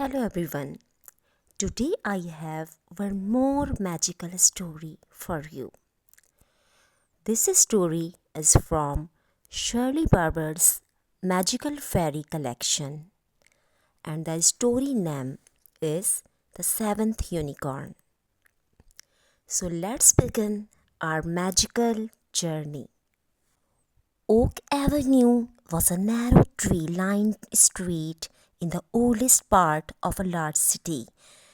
Hello everyone. Today I have one more magical story for you. This story is from Shirley Barber's Magical Fairy Collection, and the story name is The Seventh Unicorn. So let's begin our magical journey. Oak Avenue was a narrow tree lined street in the oldest part of a large city.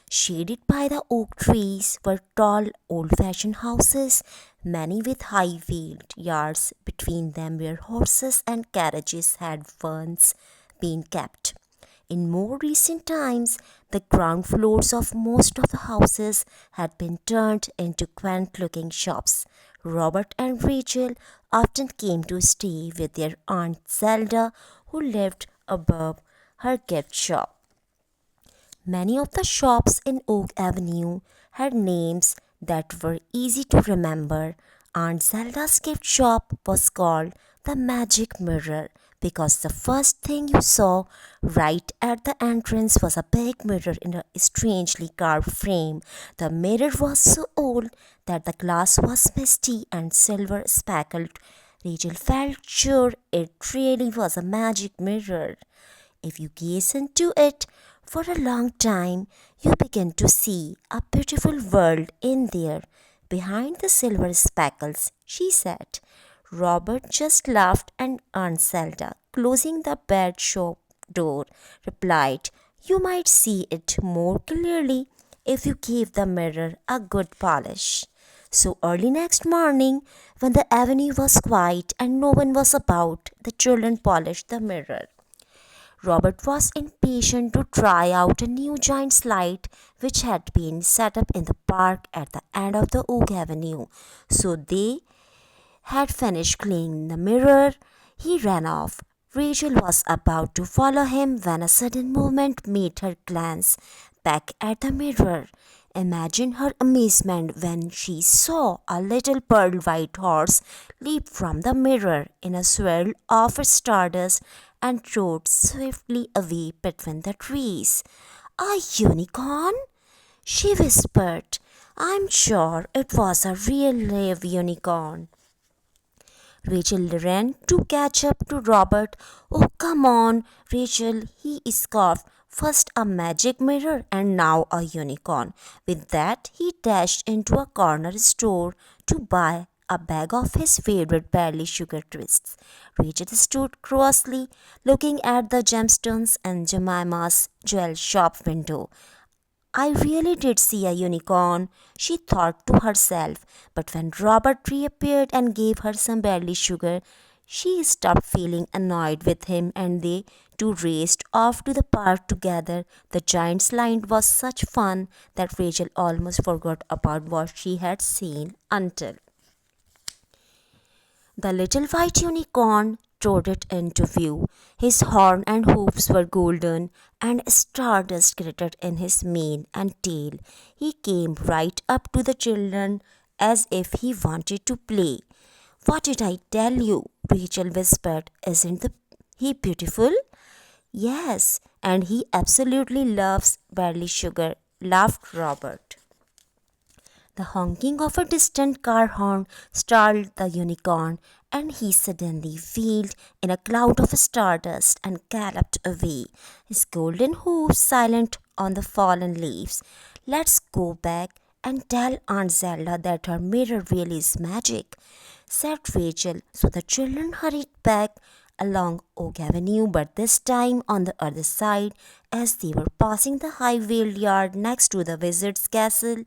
Shaded by the oak trees were tall, old fashioned houses, many with high wheeled yards between them where horses and carriages had once been kept. In more recent times, the ground floors of most of the houses had been turned into quaint looking shops. Robert and Rachel often came to stay with their Aunt Zelda, who lived above her gift shop. Many of the shops in Oak Avenue had names that were easy to remember. Aunt Zelda's gift shop was called the Magic Mirror because the first thing you saw right at the entrance was a big mirror in a strangely carved frame. The mirror was so old that the glass was misty and silver speckled. Rachel felt sure it really was a magic mirror. If you gaze into it for a long time, you begin to see a beautiful world in there behind the silver speckles, she said. Robert just laughed, and Aunt Zelda, closing the bed shop door, replied, "You might see it more clearly if you gave the mirror a good polish." So early next morning, when the avenue was quiet and no one was about, the children polished the mirror. Robert was impatient to try out a new giant slide which had been set up in the park at the end of the Oak Avenue. So they had finished cleaning the mirror. He ran off. Rachel was about to follow him when a sudden movement made her glance back at the mirror. Imagine her amazement when she saw a little pearl white horse leap from the mirror in a swirl of stardust and trot swiftly away between the trees. "A unicorn?" she whispered. "I'm sure it was a real live unicorn." Rachel ran to catch up to Robert. "Oh, come on, Rachel," he scoffed. "First a magic mirror and now a unicorn." With that, he dashed into a corner store to buy a bag of his favorite barley sugar twists. Rachel stood crossly looking at the gemstones in Jemima's jewel shop window. "I really did see a unicorn," she thought to herself, but when Robert reappeared and gave her some barley sugar, she stopped feeling annoyed with him and they two raced off to the park together. The giant slide was such fun that Rachel almost forgot about what she had seen until the little white unicorn trotted into view. His horn and hoofs were golden, and stardust glittered in his mane and tail. He came right up to the children as if he wanted to play. "What did I tell you?" Rachel whispered. "Isn't he beautiful?" "Yes, and he absolutely loves barley sugar," laughed Robert. The honking of a distant car horn startled the unicorn, and he suddenly wheeled in a cloud of stardust and galloped away, his golden hoofs silent on the fallen leaves. "Let's go back and tell Aunt Zelda that her mirror really is magic," said Rachel. So the children hurried back along Oak Avenue, but this time on the other side. As they were passing the high wheeled yard next to the wizard's castle,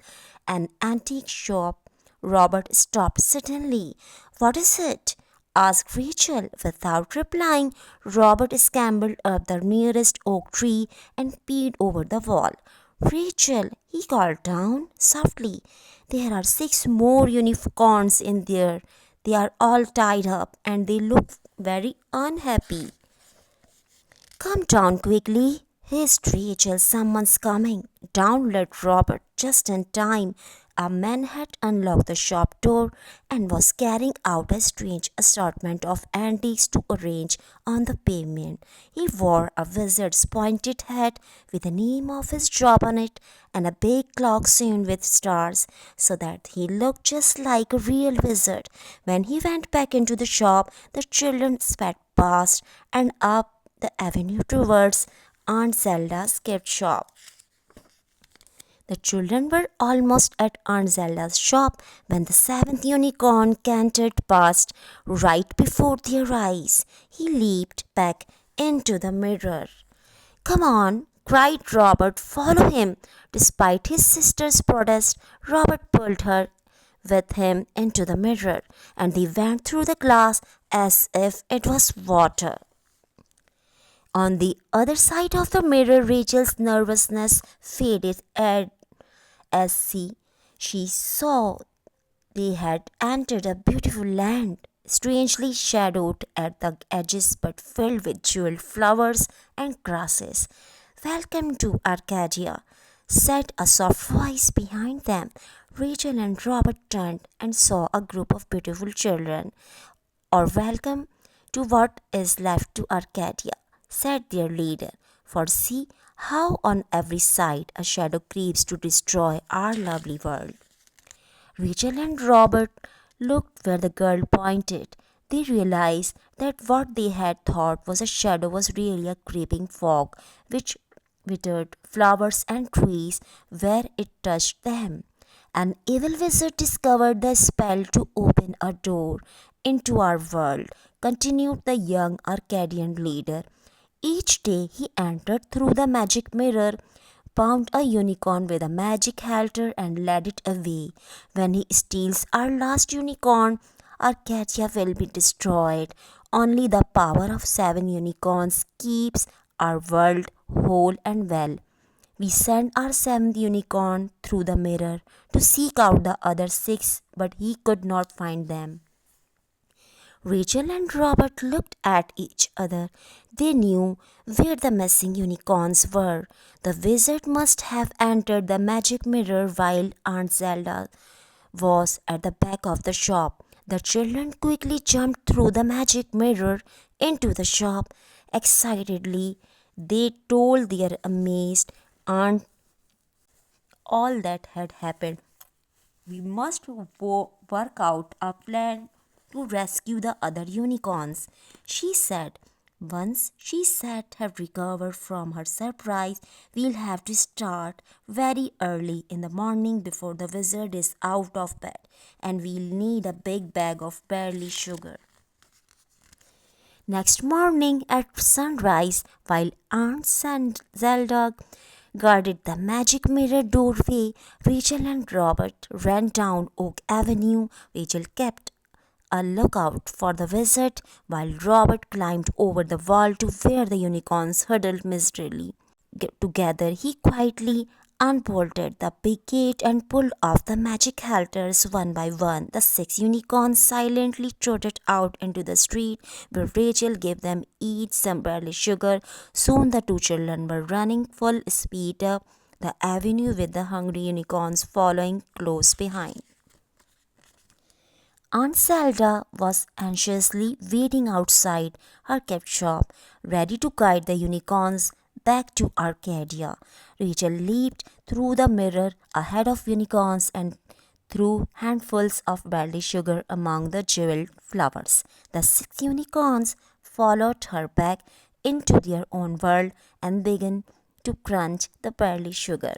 an antique shop, Robert stopped suddenly. "What is it?" asked Rachel. Without replying, Robert scrambled up the nearest oak tree and peered over the wall. "Rachel," he called down softly, "there are six more unicorns in there. They are all tied up and they look very unhappy. Come down quickly." "Hist, Rachel, someone's coming." Down led Robert just in time A man had unlocked the shop door and was carrying out a strange assortment of antiques to arrange on the pavement. He wore a wizard's pointed hat with the name of his job on it and a big clock sewn with stars, so that he looked just like a real wizard. When he went back into the shop, the children sped past and up the avenue towards Aunt Zelda's gift shop. The children were almost at Aunt Zelda's shop when the seventh unicorn cantered past right before their eyes. He leaped back into the mirror. "Come on!" cried Robert. "Follow him!" Despite his sister's protest, Robert pulled her with him into the mirror, and they went through the glass as if it was water. On the other side of the mirror, Rachel's nervousness faded as she saw they had entered a beautiful land, strangely shadowed at the edges but filled with jeweled flowers and grasses. "Welcome to Arcadia," said a soft voice behind them. Rachel and Robert turned and saw a group of beautiful children. "Or welcome to what is left to Arcadia," said their leader. "For see how on every side a shadow creeps to destroy our lovely world." Rachel and Robert looked where the girl pointed. They realized that what they had thought was a shadow was really a creeping fog which withered flowers and trees where it touched them. "An evil wizard discovered the spell to open a door into our world," continued the young Arcadian leader. "Each day he entered through the magic mirror, found a unicorn with a magic halter, and led it away. When he steals our last unicorn, Arcadia will be destroyed. Only the power of 7 unicorns keeps our world whole and well. We sent our 7th unicorn through the mirror to seek out the other 6, but he could not find them." Rachel and Robert looked at each other. They knew where the missing unicorns were. The wizard must have entered the magic mirror while Aunt Zelda was at the back of the shop. The children quickly jumped through the magic mirror into the shop. Excitedly, they told their amazed aunt all that had happened. "We must work out a plan to rescue the other unicorns," she said. "Once she said had recovered from her surprise, we'll have to start very early in the morning before the wizard is out of bed, and we'll need a big bag of barley sugar." Next morning at sunrise, while Aunt Zelda guarded the magic mirror doorway, Rachel and Robert ran down Oak Avenue. Rachel kept a lookout for the wizard, while Robert climbed over the wall to where the unicorns huddled miserably together. He quietly unbolted the big gate and pulled off the magic halters one by one. The 6 unicorns silently trotted out into the street, where Rachel gave them each some barley sugar. Soon the 2 children were running full speed up the avenue with the hungry unicorns following close behind. Aunt Zelda was anxiously waiting outside her gift shop, ready to guide the unicorns back to Arcadia. Rachel leaped through the mirror ahead of unicorns and threw handfuls of barley sugar among the jeweled flowers. The 6 unicorns followed her back into their own world and began to crunch the barley sugar.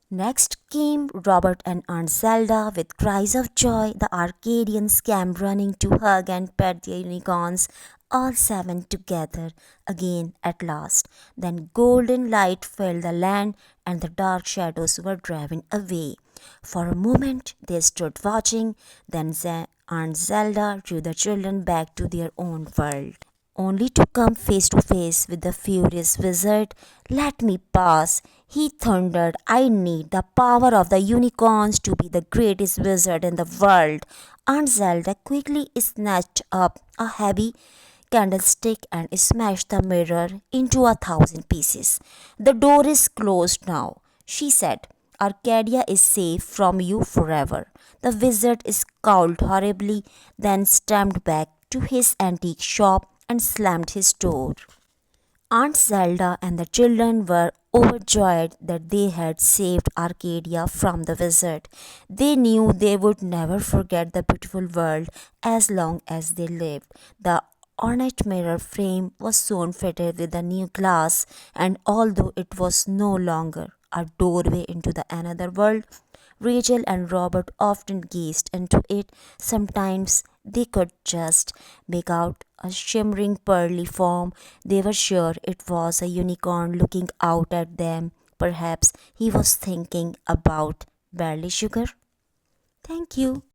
Next came Robert and Aunt Zelda with cries of joy. The Arcadians came running to hug and pet the unicorns, all 7 together again at last. Then golden light filled the land and the dark shadows were driven away. For a moment they stood watching, then Aunt Zelda drew the children back to their own world, only to come face to face with the furious wizard. "Let me pass," he thundered. "I need the power of the unicorns to be the greatest wizard in the world." Aunt Zelda quickly snatched up a heavy candlestick and smashed the mirror into 1,000 pieces. "The door is closed now," she said. Arcadia is safe from you forever. The wizard scowled horribly, then stamped back to his antique shop and slammed his door. Aunt Zelda and the children were overjoyed that they had saved Arcadia from the wizard. They knew they would never forget the beautiful world as long as they lived. The ornate mirror frame was soon fitted with a new glass, and although it was no longer a doorway into the another world, Rachel and Robert often gazed into it. Sometimes they could just make out a shimmering pearly form. They were sure it was a unicorn looking out at them. Perhaps he was thinking about barley sugar. Thank you.